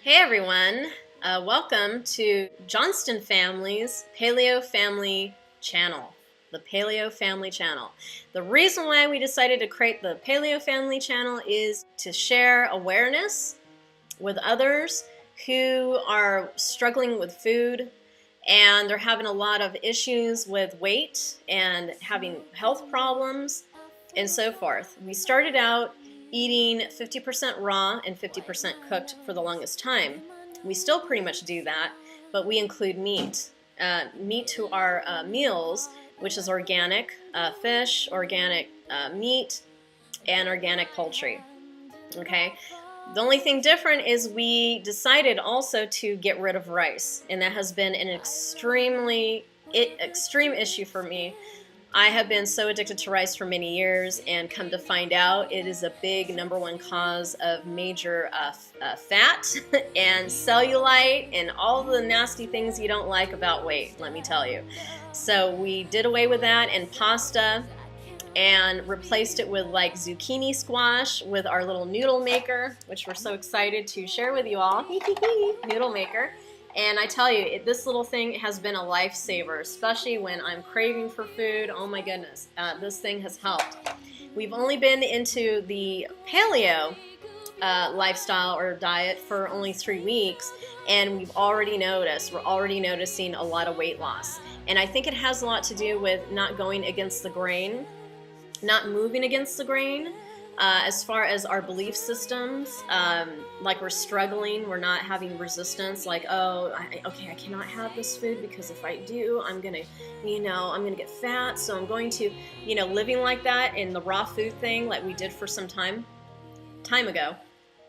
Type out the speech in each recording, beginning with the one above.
Hey everyone, welcome to Johnston Family's Paleo Family Channel, the Paleo Family Channel. The reason why we decided to create the Paleo Family Channel is to share awareness with others who are struggling with food and they're having a lot of issues with weight and having health problems and so forth. We started out eating 50% raw and 50% cooked for the longest time. We still pretty much do that, but we include meat. Meat to our meals, which is organic fish, organic meat, and organic poultry. Okay? The only thing different is we decided also to get rid of rice, and that has been an extreme issue for me. I have been so addicted to rice for many years, and come to find out, it is a big #1 cause of major fat and cellulite and all the nasty things you don't like about weight, let me tell you. So we did away with that and pasta and replaced it with like zucchini squash with our little noodle maker, which we're so excited to share with you all. Noodle maker. And I tell you, this little thing has been a lifesaver, especially when I'm craving for food. Oh my goodness, this thing has helped. We've only been into the paleo lifestyle or diet for only 3 weeks, and we're already noticing a lot of weight loss. And I think it has a lot to do with not going against the grain, not moving against the grain. As far as our belief systems, like we're struggling, we're not having resistance, like, oh, okay, I cannot have this food because if I do, I'm gonna get fat, so I'm going to, living like that in the raw food thing, like we did for some time ago,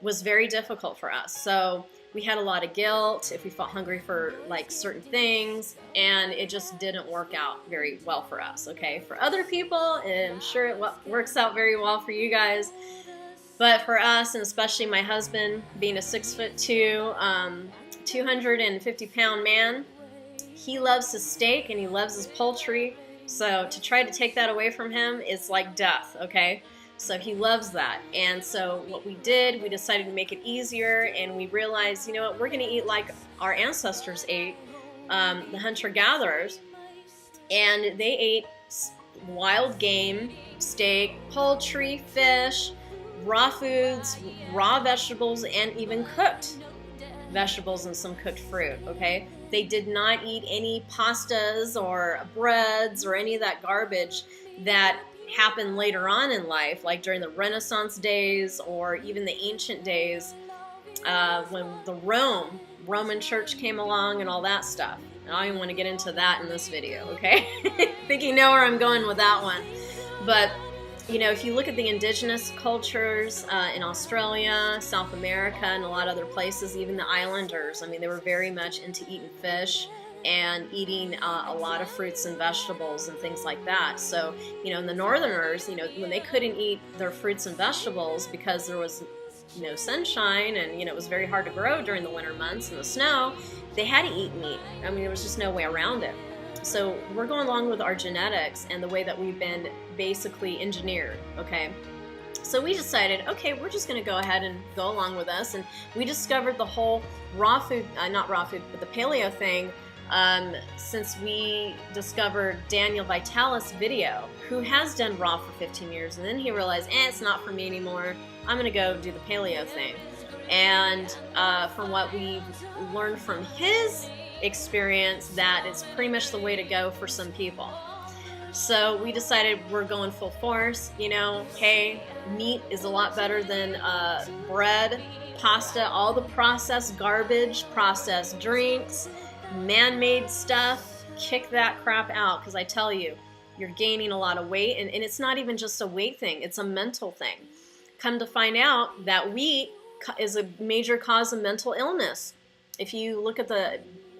was very difficult for us. So we had a lot of guilt if we felt hungry for like certain things, and it just didn't work out very well for us. Okay, for other people, and I'm sure it works out very well for you guys, but for us, and especially my husband, being a 6'2", 250-pound man, he loves his steak and he loves his poultry. So to try to take that away from him is like death. Okay. So he loves that. And so what we did, we decided to make it easier, and we realized, you know what, we're going to eat like our ancestors ate, the hunter-gatherers, and they ate wild game, steak, poultry, fish, raw foods, raw vegetables, and even cooked vegetables and some cooked fruit, okay? They did not eat any pastas or breads or any of that garbage that happened later on in life, like during the Renaissance days or even the ancient days when the Roman church came along and all that stuff. And I don't even want to get into that in this video, okay? I think you know where I'm going with that one. But, if you look at the indigenous cultures in Australia, South America, and a lot of other places, even the islanders, they were very much into eating fish and eating a lot of fruits and vegetables and things like that. So, in the northerners, when they couldn't eat their fruits and vegetables because there was no sunshine and, it was very hard to grow during the winter months and the snow, they had to eat meat. There was just no way around it. So we're going along with our genetics and the way that we've been basically engineered, okay? So we decided, okay, we're just going to go ahead and go along with this. And we discovered the whole raw food, not raw food, but the paleo thing, since we discovered Daniel Vitalis' video, who has done raw for 15 years, and then he realized, it's not for me anymore, I'm going to go do the paleo thing. And from what we've learned from his experience, that it's pretty much the way to go for some people. So we decided we're going full force, hey, meat is a lot better than bread, pasta, all the processed garbage, processed drinks, man-made stuff. Kick that crap out, because I tell you, you're gaining a lot of weight, and it's not even just a weight thing, it's a mental thing. Come to find out that wheat is a major cause of mental illness. If you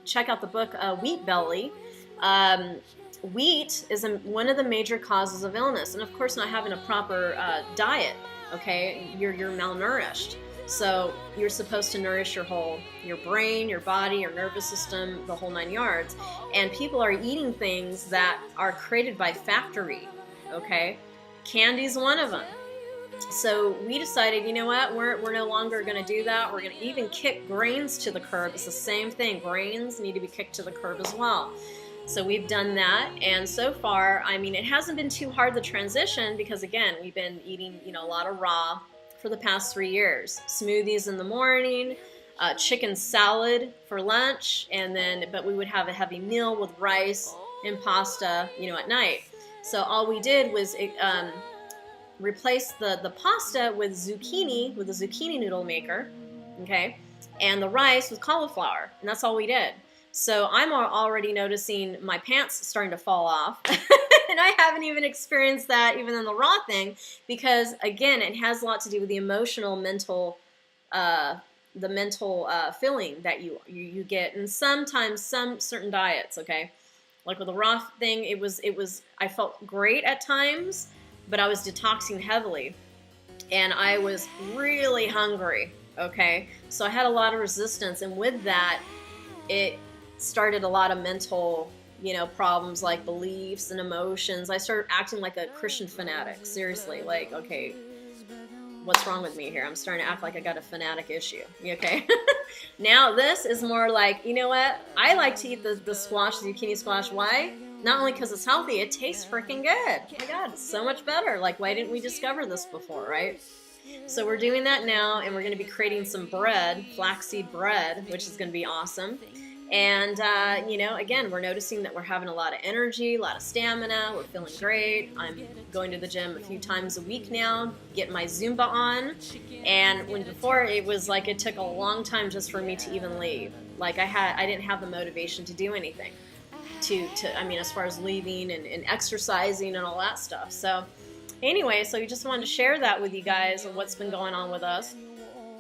check out the book Wheat Belly, wheat is one of the major causes of illness, and of course not having a proper diet, okay? You're malnourished. So you're supposed to nourish your brain, your body, your nervous system, the whole 9 yards. And people are eating things that are created by factory, okay? Candy's one of them. So we decided, you know what, we're no longer going to do that. We're going to even kick grains to the curb. It's the same thing. Grains need to be kicked to the curb as well. So we've done that, and so far, I mean, it hasn't been too hard the transition because, again, we've been eating, a lot of raw for the past 3 years. Smoothies in the morning, chicken salad for lunch, but we would have a heavy meal with rice and pasta, at night. So all we did was replace the pasta with a zucchini noodle maker, okay, and the rice with cauliflower, and that's all we did. So I'm already noticing my pants starting to fall off, and I haven't even experienced that even in the raw thing, because again, it has a lot to do with the emotional, mental, feeling that you get, and sometimes some certain diets, okay, like with the raw thing, it was I felt great at times, but I was detoxing heavily, and I was really hungry, okay, so I had a lot of resistance, and with that, it started a lot of mental, problems like beliefs and emotions. I started acting like a Christian fanatic. Seriously, like, okay, what's wrong with me here? I'm starting to act like I got a fanatic issue. Okay. Now this is more like, you know what? I like to eat the squash, the zucchini squash. Why? Not only because it's healthy, it tastes freaking good. Oh my God, it's so much better. Like, why didn't we discover this before, right? So we're doing that now, and we're going to be creating some bread, flaxseed bread, which is going to be awesome. And, again, we're noticing that we're having a lot of energy, a lot of stamina. We're feeling great. I'm going to the gym a few times a week now, getting my Zumba on. And when before, it was like it took a long time just for me to even leave. Like I didn't have the motivation to do anything as far as leaving and exercising and all that stuff. So anyway, so we just wanted to share that with you guys and what's been going on with us.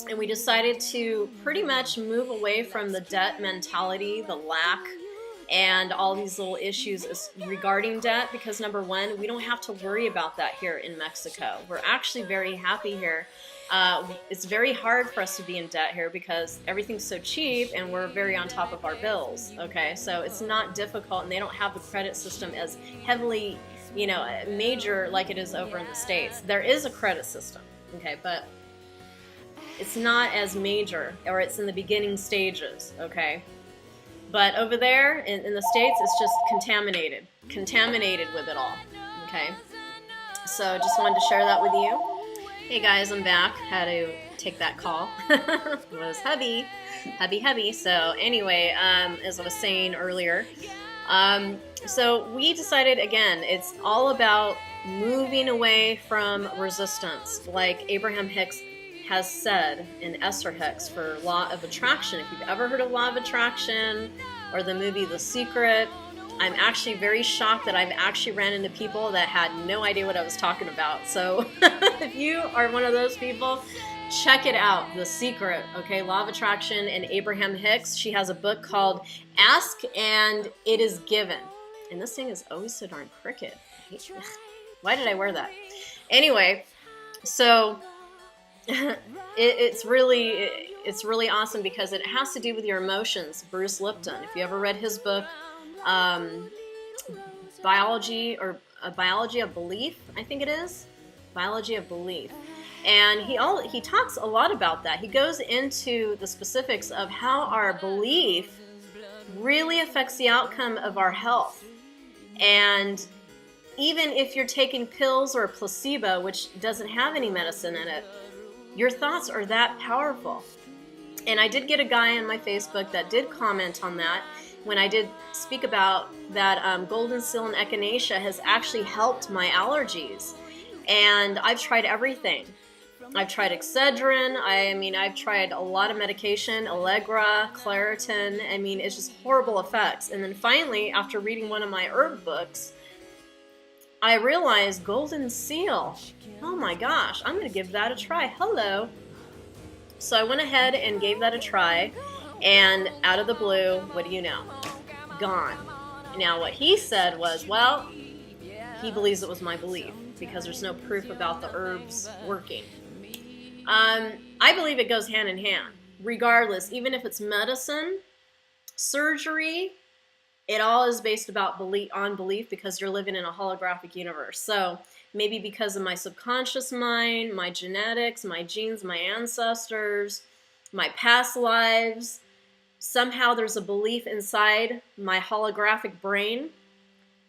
And we decided to pretty much move away from the debt mentality, the lack, and all these little issues regarding debt, because number one, we don't have to worry about that here in Mexico. We're actually very happy here. It's very hard for us to be in debt here because everything's so cheap and we're very on top of our bills, okay? So it's not difficult, and they don't have the credit system as heavily, major like it is over in the States. There is a credit system, okay, but it's not as major, or it's in the beginning stages, okay? But over there in the States, it's just contaminated with it all, okay? So just wanted to share that with you. Hey guys, I'm back. Had to take that call. It was heavy. So anyway, as I was saying earlier, so we decided, again, it's all about moving away from resistance, like Abraham Hicks has said in Esther Hicks for Law of Attraction. If you've ever heard of Law of Attraction or the movie The Secret, I'm actually very shocked that I've actually ran into people that had no idea what I was talking about. So if you are one of those people, check it out, The Secret, okay? Law of Attraction and Abraham Hicks. She has a book called Ask and It Is Given. And this thing is always so darn crooked. Why did I wear that? Anyway, so it's really awesome because it has to do with your emotions. Bruce Lipton, if you ever read his book, Biology of Belief, I think it is, Biology of Belief, and he talks a lot about that. He goes into the specifics of how our belief really affects the outcome of our health, and even if you're taking pills or a placebo, which doesn't have any medicine in it, your thoughts are that powerful. And I did get a guy on my Facebook that did comment on that when I did speak about that golden seal and echinacea has actually helped my allergies. And I've tried everything. I've tried Excedrin. I've tried a lot of medication, Allegra, Claritin. It's just horrible effects. And then finally, after reading one of my herb books, I realized golden seal. Oh my gosh, I'm going to give that a try. Hello. So I went ahead and gave that a try, and out of the blue, what do you know? Gone. Now what he said was, well, he believes it was my belief because there's no proof about the herbs working. I believe it goes hand in hand. Regardless, even if it's medicine, surgery, it all is based on belief because you're living in a holographic universe. So maybe because of my subconscious mind, my genetics, my genes, my ancestors, my past lives. Somehow there's a belief inside my holographic brain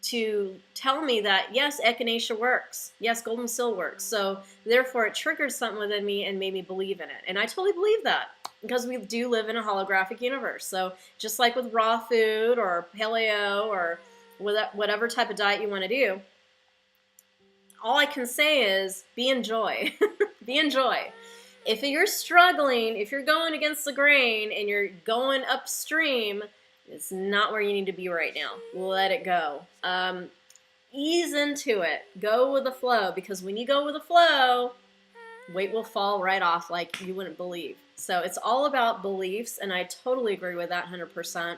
to tell me that, yes, echinacea works. Yes, golden seal works. So therefore it triggered something within me and made me believe in it. And I totally believe that because we do live in a holographic universe. So just like with raw food or paleo or whatever type of diet you want to do, all I can say is be in joy. Be in joy. If you're struggling, if you're going against the grain and you're going upstream, it's not where you need to be right now. Let it go. Ease into it. Go with the flow, because when you go with the flow, weight will fall right off like you wouldn't believe. So it's all about beliefs, and I totally agree with that 100%.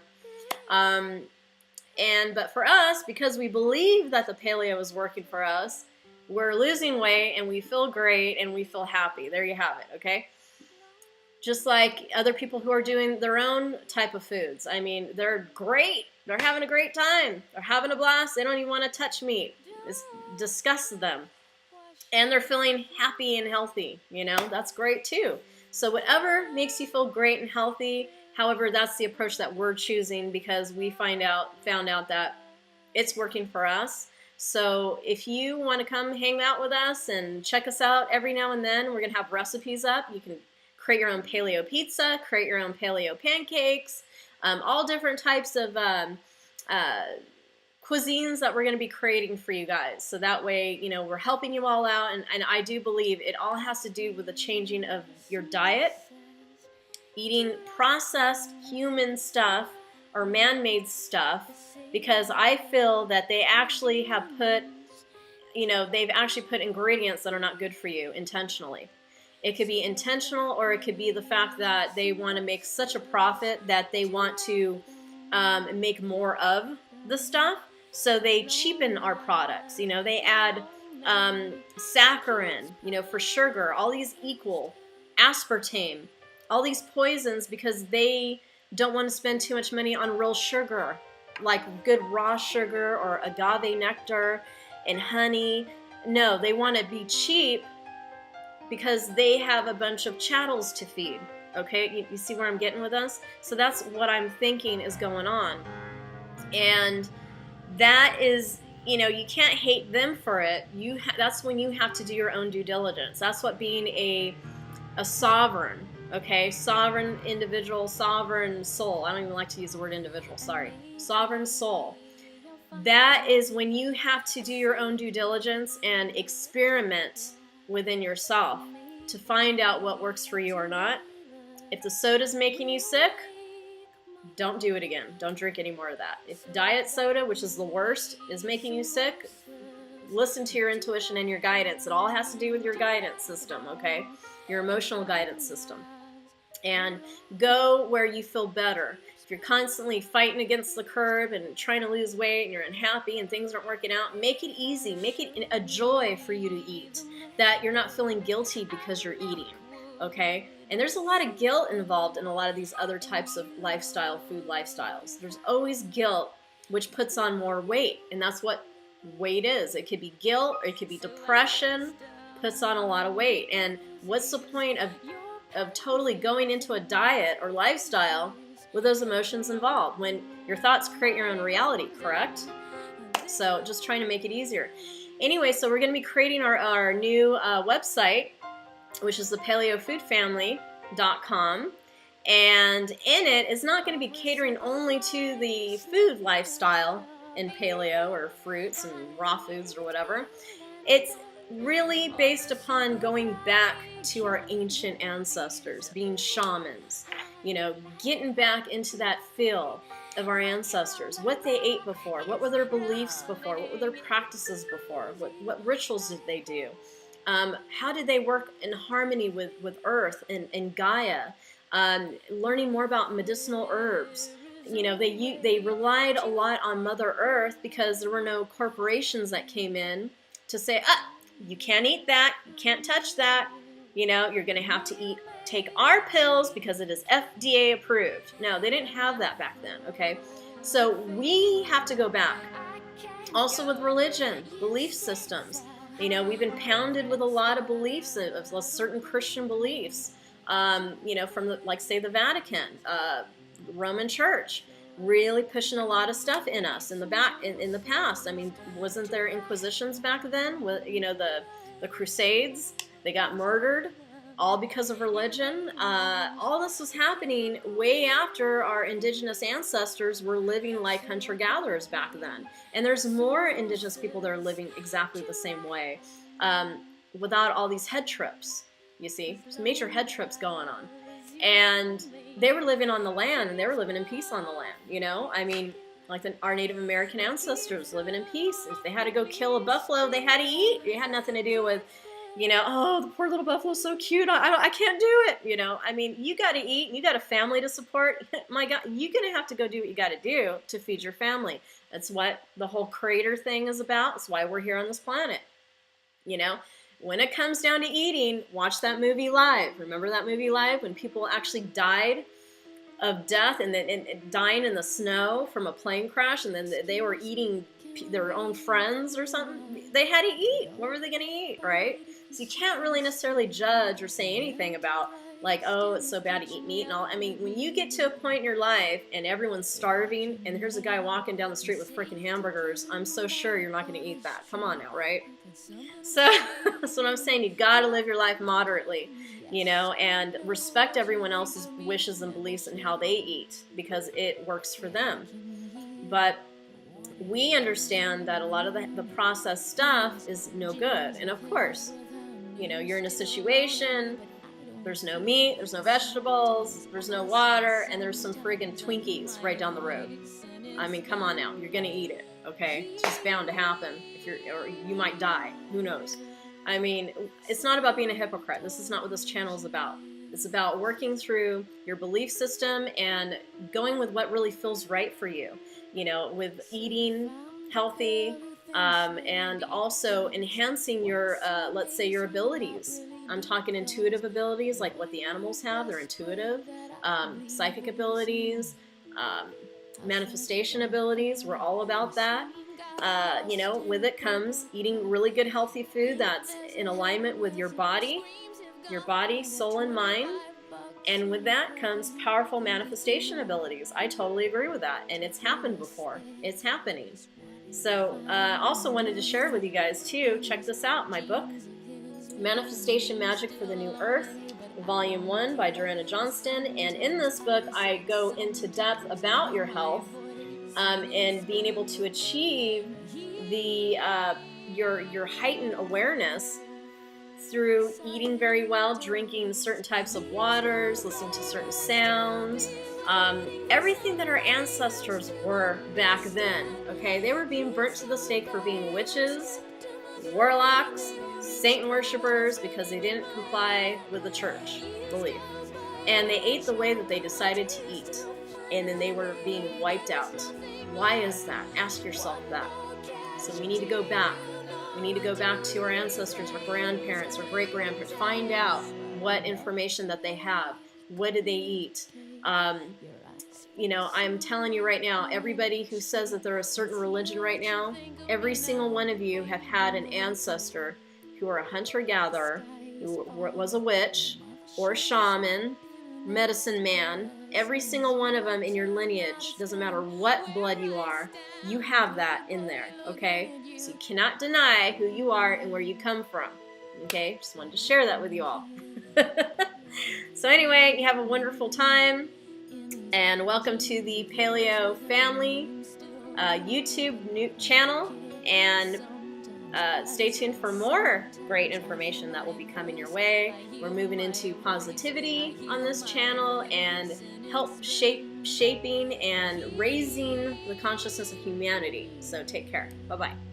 But for us, because we believe that the paleo is working for us, we're losing weight and we feel great and we feel happy. There you have it, okay? Just like other people who are doing their own type of foods. I mean, they're great. They're having a great time. They're having a blast. They don't even want to touch meat. It disgusts them. And they're feeling happy and healthy. You know, that's great too. So whatever makes you feel great and healthy, however, that's the approach that we're choosing because we found out that it's working for us. So if you want to come hang out with us and check us out every now and then, we're going to have recipes up. You can create your own paleo pizza, create your own paleo pancakes, all different types of cuisines that we're going to be creating for you guys. So that way, you know, we're helping you all out. And I do believe it all has to do with the changing of your diet, eating processed human stuff or man-made stuff, because I feel that they actually have put, you know, they've actually put ingredients that are not good for you intentionally. It could be intentional, or it could be the fact that they want to make such a profit that they want to make more of the stuff. So they cheapen our products. You know, they add saccharin, you know, for sugar, all these equal, aspartame, all these poisons, because they don't want to spend too much money on real sugar, like good raw sugar or agave nectar and honey. No, they want to be cheap because they have a bunch of chattels to feed. Okay, you see where I'm getting with us? So that's what I'm thinking is going on. And that is, you know, you can't hate them for it. That's when you have to do your own due diligence. That's what being a sovereign, okay? Sovereign individual, sovereign soul. I don't even like to use the word individual, sorry. Sovereign soul. That is when you have to do your own due diligence and experiment within yourself to find out what works for you or not. If the soda's making you sick, don't do it again. Don't drink any more of that. If diet soda, which is the worst, is making you sick, listen to your intuition and your guidance. It all has to do with your guidance system, okay? Your emotional guidance system. And go where you feel better. If you're constantly fighting against the curve and trying to lose weight and you're unhappy and things aren't working out, make it easy. Make it a joy for you to eat. That you're not feeling guilty because you're eating, okay? And there's a lot of guilt involved in a lot of these other types of lifestyle, food lifestyles. There's always guilt, which puts on more weight. And that's what weight is. It could be guilt, or it could be depression, puts on a lot of weight. And what's the point of totally going into a diet or lifestyle with those emotions involved when your thoughts create your own reality, correct? So just trying to make it easier. Anyway, so we're going to be creating our new website, which is the paleofoodfamily.com. And in it is not going to be catering only to the food lifestyle in paleo or fruits and raw foods or whatever. It's really based upon going back to our ancient ancestors, being shamans, you know, getting back into that feel of our ancestors, what they ate before, what were their beliefs before, what were their practices before, what rituals did they do, how did they work in harmony with Earth and Gaia, learning more about medicinal herbs. You know, they relied a lot on Mother Earth because there were no corporations that came in to say, you can't eat that, you can't touch that, you know, you're going to have to take our pills because it is FDA approved. No, they didn't have that back then, okay? So we have to go back. Also with religion, belief systems. You know, we've been pounded with a lot of beliefs, of certain Christian beliefs, you know, from, like, say, the Vatican, the Roman Church, really pushing a lot of stuff in us in the past. I mean, wasn't there inquisitions back then? You know, the Crusades, they got murdered, all because of religion. All this was happening way after our indigenous ancestors were living like hunter-gatherers back then. And there's more indigenous people that are living exactly the same way, without all these head trips, you see. There's major head trips going on. And they were living on the land, and they were living in peace on the land, you know? I mean, like our Native American ancestors living in peace. If they had to go kill a buffalo, they had to eat. It had nothing to do with, you know, oh, the poor little buffalo's so cute, I can't do it, you know. I mean, you got to eat, and you got a family to support. My God, you're going to have to go do what you got to do to feed your family. That's what the whole creator thing is about. That's why we're here on this planet, you know. When it comes down to eating, watch that movie Live. Remember that movie Live, when people actually died of death and dying in the snow from a plane crash, and then they were eating their own friends or something? They had to eat. What were they going to eat, right? So you can't really necessarily judge or say anything about, like, oh, it's so bad to eat meat and all. I mean, when you get to a point in your life and everyone's starving, and here's a guy walking down the street with freaking hamburgers, I'm so sure you're not going to eat that. Come on now, right? So that's what I'm saying. You got to live your life moderately, you know, and respect everyone else's wishes and beliefs and how they eat, because it works for them. But we understand that a lot of the processed stuff is no good. And of course, you know, you're in a situation, there's no meat, there's no vegetables, there's no water, and there's some friggin' Twinkies right down the road. I mean, come on now, you're gonna eat it, okay? It's just bound to happen, or you might die, who knows? I mean, it's not about being a hypocrite. This is not what this channel is about. It's about working through your belief system and going with what really feels right for you, you know, with eating healthy, and also enhancing your, let's say, your abilities. I'm talking intuitive abilities, like what the animals have. They're intuitive. Psychic abilities, manifestation abilities. We're all about that. You know, with it comes eating really good, healthy food that's in alignment with your body, soul, and mind. And with that comes powerful manifestation abilities. I totally agree with that. And it's happened before. It's happening. So also wanted to share with you guys too, check this out, my book, Manifestation Magic for the New Earth, Volume 1 by Joanna Johnston. And in this book, I go into depth about your health, and being able to achieve the your heightened awareness through eating very well, drinking certain types of waters, listening to certain sounds, everything that our ancestors were back then, okay? They were being burnt to the stake for being witches, warlocks, Satan worshippers, because they didn't comply with the church belief. And they ate the way that they decided to eat. And then they were being wiped out. Why is that? Ask yourself that. So we need to go back. We need to go back to our ancestors, our grandparents, our great-grandparents. Find out what information that they have. What did they eat? You know, I'm telling you right now, everybody who says that they're a certain religion right now, every single one of you have had an ancestor who are a hunter-gatherer, who was a witch, or a shaman, medicine man. Every single one of them in your lineage, doesn't matter what blood you are, you have that in there, okay? So you cannot deny who you are and where you come from, okay? Just wanted to share that with you all. So anyway, you have a wonderful time, and welcome to the Paleo family YouTube channel, and stay tuned for more great information that will be coming your way. We're moving into positivity on this channel and help shaping and raising the consciousness of humanity. So take care. Bye-bye.